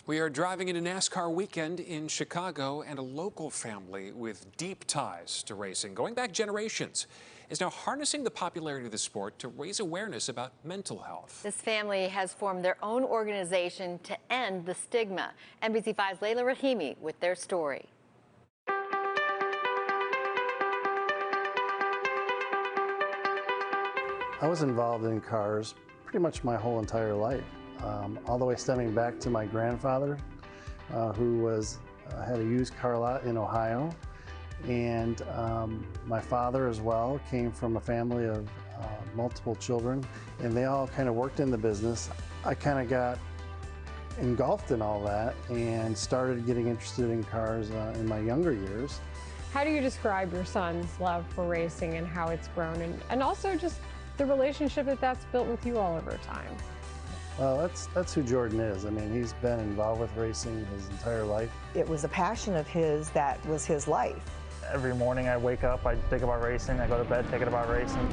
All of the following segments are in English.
We are driving into NASCAR weekend in Chicago, and a local family with deep ties to racing, going back generations, is now harnessing the popularity of the sport to raise awareness about mental health. This family has formed their own organization to end the stigma. NBC5's Layla Rahimi with their story. I was involved in cars pretty much my whole entire life, all the way stemming back to my grandfather, who had a used car lot in Ohio, and my father as well came from a family of multiple children, and they all kind of worked in the business. I kind of got engulfed in all that and started getting interested in cars in my younger years. How do you describe your son's love for racing and how it's grown, and also just the relationship that's built with you all over time? Well, that's who Jordan is. I mean, he's been involved with racing his entire life. It was a passion of his that was his life. Every morning I wake up, I think about racing. I go to bed thinking about racing.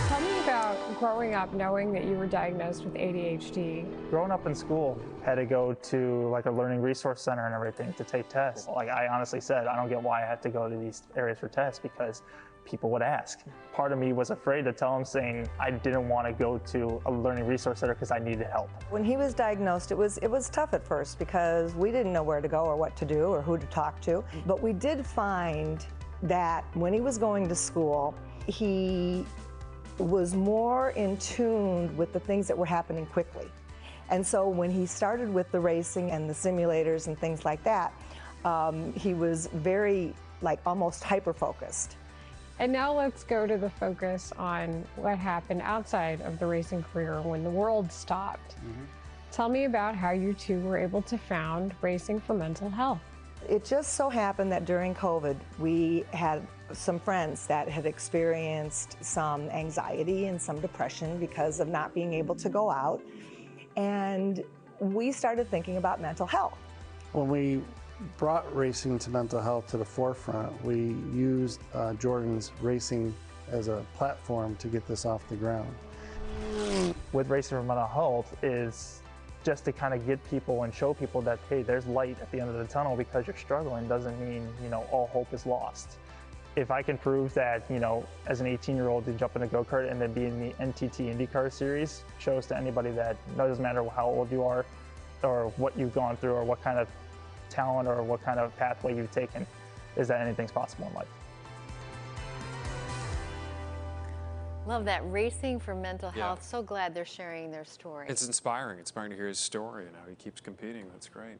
Tell me about growing up knowing that you were diagnosed with ADHD. Growing up in school, had to go to like a learning resource center and everything to take tests. Like I honestly said, I don't get why I had to go to these areas for tests because people would ask. Part of me was afraid to tell them, saying I didn't want to go to a learning resource center because I needed help. When he was diagnosed, it was tough at first because we didn't know where to go or what to do or who to talk to. But we did find that when he was going to school, he was more in tune with the things that were happening quickly. And so when he started with the racing and the simulators and things like that, he was very, like, almost hyper-focused. And now let's go to the focus on what happened outside of the racing career when the world stopped. Tell me about how you two were able to found Racing for Mental Health. It just so happened that during COVID, we had some friends that had experienced some anxiety and some depression because of not being able to go out. And we started thinking about mental health. When we brought racing to mental health to the forefront, we used Jordan's racing as a platform to get this off the ground. With Racing for Mental Health is just to kind of get people and show people that, hey, there's light at the end of the tunnel. Because you're struggling doesn't mean, all hope is lost. If I can prove that, as an 18-year-old to jump in a go-kart and then be in the NTT IndyCar series, shows to anybody that it doesn't matter how old you are or what you've gone through or what kind of talent or what kind of pathway you've taken, is that anything's possible in life. Love that. Racing for Mental Health. So glad they're sharing their story. It's inspiring to hear his story and how he keeps competing. That's great.